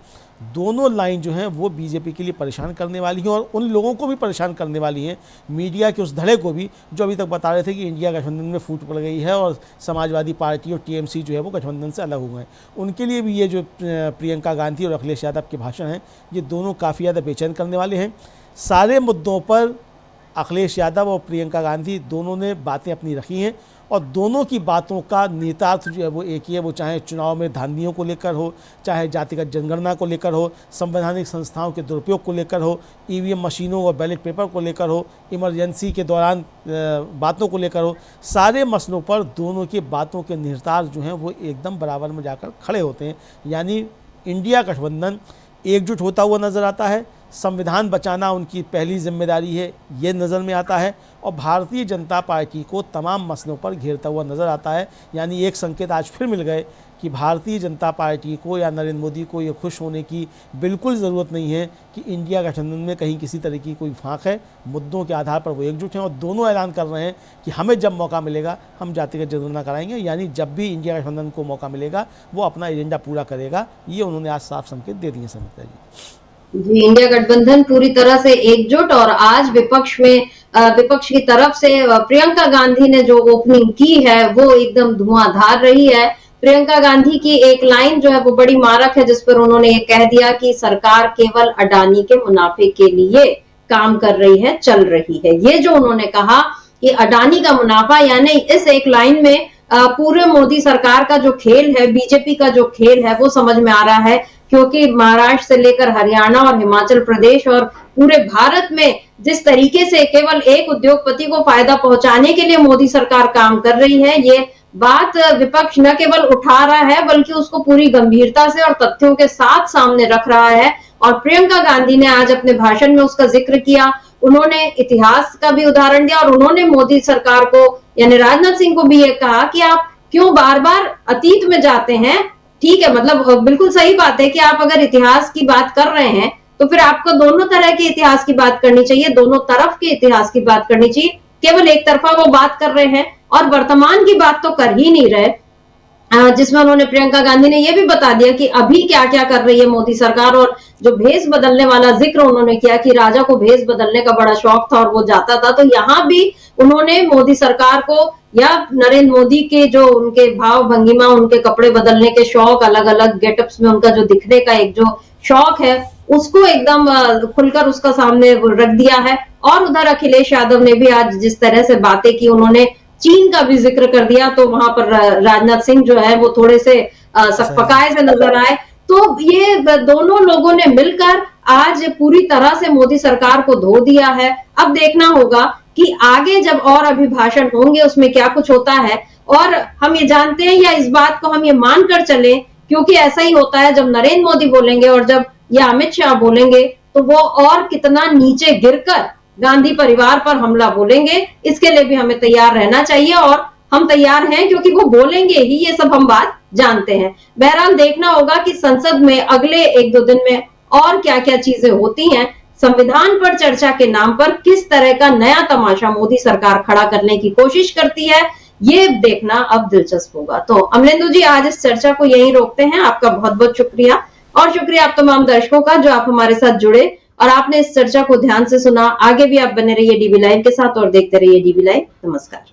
दोनों लाइन जो हैं वो बीजेपी के लिए परेशान करने वाली हैं, और उन लोगों को भी परेशान करने वाली हैं, मीडिया के उस धड़े को भी, जो अभी तक बता रहे थे कि इंडिया गठबंधन में फूट पड़ गई है और समाजवादी पार्टी और टीएमसी जो है वो गठबंधन से अलग हो गए। उनके लिए भी ये जो प्रियंका गांधी और अखिलेश यादव के भाषण हैं, ये दोनों काफ़ी ज़्यादा बेचैन करने वाले हैं। सारे मुद्दों पर अखिलेश यादव और प्रियंका गांधी दोनों ने बातें अपनी रखी हैं, और दोनों की बातों का नेतार्थ जो है वो एक ही है। वो चाहे चुनाव में धांधियों को लेकर हो, चाहे जातिगत जनगणना को लेकर हो, संवैधानिक संस्थाओं के दुरुपयोग को लेकर हो, ईवीएम मशीनों और बैलेट पेपर को लेकर हो, इमरजेंसी के दौरान बातों को लेकर हो, सारे मसलों पर दोनों की बातों के निहितार्थ जो हैं वो एकदम बराबर में जाकर खड़े होते हैं। यानी इंडिया गठबंधन एकजुट होता हुआ नज़र आता है, संविधान बचाना उनकी पहली जिम्मेदारी है, ये नज़र में आता है, और भारतीय जनता पार्टी को तमाम मसलों पर घेरता हुआ नज़र आता है। यानी एक संकेत आज फिर मिल गए कि भारतीय जनता पार्टी को या नरेंद्र मोदी को ये खुश होने की बिल्कुल ज़रूरत नहीं है कि इंडिया गठबंधन में कहीं किसी तरह की कोई फाँक है। मुद्दों के आधार पर वो एकजुट हैं, और दोनों ऐलान कर रहे हैं कि हमें जब मौका मिलेगा हम जातिगत जनगणना कराएंगे। यानी जब भी इंडिया गठबंधन को मौका मिलेगा वो अपना एजेंडा पूरा करेगा, ये उन्होंने आज साफ संकेत दे दिए समिता जी। इंडिया गठबंधन पूरी तरह से एकजुट, और आज विपक्ष की तरफ से प्रियंका गांधी ने जो ओपनिंग की है वो एकदम धुआंधार रही है। प्रियंका गांधी की एक लाइन जो है वो बड़ी मारक है, जिस पर उन्होंने ये कह दिया कि सरकार केवल अडानी के मुनाफे के लिए काम कर रही है, चल रही है। ये जो उन्होंने कहा कि अडानी का मुनाफा, यानी इस एक लाइन में पूरे मोदी सरकार का जो खेल है, बीजेपी का जो खेल है वो समझ में आ रहा है। क्योंकि महाराष्ट्र से लेकर हरियाणा और हिमाचल प्रदेश और पूरे भारत में जिस तरीके से केवल एक उद्योगपति को फायदा पहुंचाने के लिए मोदी सरकार काम कर रही है, ये बात विपक्ष न केवल उठा रहा है बल्कि उसको पूरी गंभीरता से और तथ्यों के साथ सामने रख रहा है। और प्रियंका गांधी ने आज अपने भाषण में उसका जिक्र किया, उन्होंने इतिहास का भी उदाहरण दिया और उन्होंने मोदी सरकार को यानी राजनाथ सिंह को भी ये कहा कि आप क्यों बार बार अतीत में जाते हैं। ठीक है, मतलब बिल्कुल सही बात है कि आप अगर इतिहास की बात कर रहे हैं तो फिर आपको दोनों तरह के इतिहास की बात करनी चाहिए, दोनों तरफ के इतिहास की बात करनी चाहिए। केवल एक तरफा वो बात कर रहे हैं और वर्तमान की बात तो कर ही नहीं रहे, जिसमें उन्होंने प्रियंका गांधी ने यह भी बता दिया कि अभी क्या क्या कर रही है मोदी सरकार। और जो भेष बदलने वाला जिक्र उन्होंने किया कि राजा को भेष बदलने का बड़ा शौक था और वो जाता था, तो यहाँ भी उन्होंने मोदी सरकार को या नरेंद्र मोदी के जो उनके भाव भंगिमा, उनके कपड़े बदलने के शौक, अलग अलग गेटअप्स में उनका जो दिखने का एक जो शौक है, उसको एकदम खुलकर उसका सामने रख दिया है। और उधर अखिलेश यादव ने भी आज जिस तरह से बातें की, उन्होंने चीन का भी जिक्र कर दिया, तो वहां पर राजनाथ सिंह जो है वो थोड़े से सकपकाए से नजर आए। तो ये दोनों लोगों ने मिलकर आज पूरी तरह से मोदी सरकार को धो दिया है। अब देखना होगा कि आगे जब और अभिभाषण होंगे उसमें क्या कुछ होता है। और हम ये जानते हैं या इस बात को हम ये मानकर चलें, क्योंकि ऐसा ही होता है जब नरेंद्र मोदी बोलेंगे और जब ये अमित शाह बोलेंगे तो वो और कितना नीचे गिरकर गांधी परिवार पर हमला बोलेंगे, इसके लिए भी हमें तैयार रहना चाहिए। और हम तैयार हैं क्योंकि वो बोलेंगे ही, ये सब हम बात जानते हैं। बहरहाल देखना होगा कि संसद में अगले 1-2 दिन में और क्या क्या चीजें होती हैं। संविधान पर चर्चा के नाम पर किस तरह का नया तमाशा मोदी सरकार खड़ा करने की कोशिश करती है, ये देखना अब दिलचस्प होगा। तो अमलेंदु जी, आज इस चर्चा को यहीं रोकते हैं। आपका बहुत बहुत शुक्रिया और शुक्रिया आप तमाम दर्शकों का जो आप हमारे साथ जुड़े और आपने इस चर्चा को ध्यान से सुना। आगे भी आप बने रहिए डीवी लाइव के साथ और देखते रहिए डीवी लाइव। नमस्कार।